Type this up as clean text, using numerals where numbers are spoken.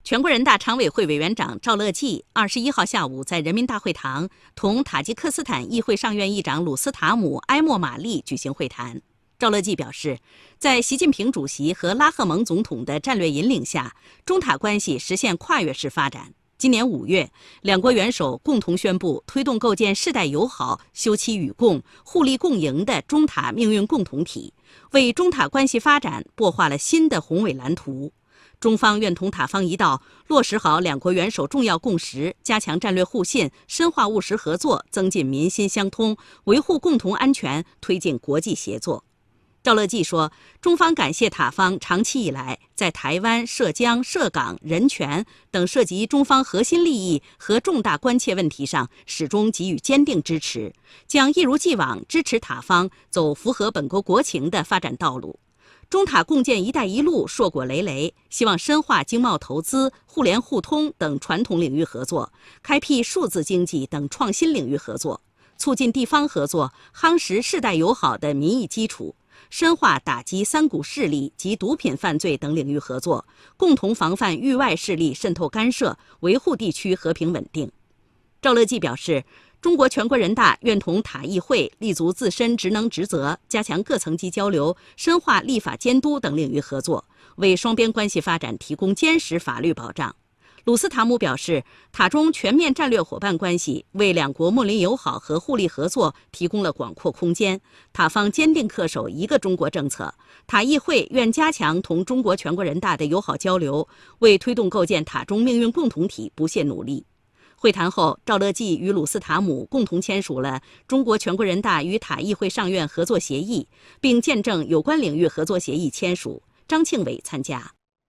全国人大常委会委员长赵乐际21号下午在人民大会堂同塔吉克斯坦议会上院议长鲁斯塔姆·埃莫玛丽举行会谈。赵乐际表示，在习近平主席和拉赫蒙总统的战略引领下，中塔关系实现跨越式发展。今年5月，两国元首共同宣布推动构建世代友好、休戚与共、互利共赢的中塔命运共同体，为中塔关系发展擘画了新的宏伟蓝图。中方愿同塔方一道，落实好两国元首重要共识，加强战略互信，深化务实合作，增进民心相通，维护共同安全，推进国际协作。赵乐际说，中方感谢塔方长期以来在台湾、涉疆、涉港、人权等涉及中方核心利益和重大关切问题上始终给予坚定支持，将一如既往支持塔方走符合本国国情的发展道路。中塔共建“一带一路”硕果累累，希望深化经贸投资、互联互通等传统领域合作，开辟数字经济等创新领域合作，促进地方合作，夯实世代友好的民意基础，深化打击三股势力及毒品犯罪等领域合作，共同防范域外势力渗透干涉，维护地区和平稳定。赵乐际表示，中国全国人大愿同塔议会立足自身职能职责，加强各层级交流，深化立法监督等领域合作，为双边关系发展提供坚实法律保障。鲁斯塔姆表示，塔中全面战略伙伴关系为两国睦邻友好和互利合作提供了广阔空间，塔方坚定恪守一个中国政策。塔议会愿加强同中国全国人大的友好交流，为推动构建塔中命运共同体不懈努力。会谈后，赵乐际与鲁斯塔姆共同签署了中国全国人大与塔议会上院合作协议，并见证有关领域合作协议签署。张庆伟参加。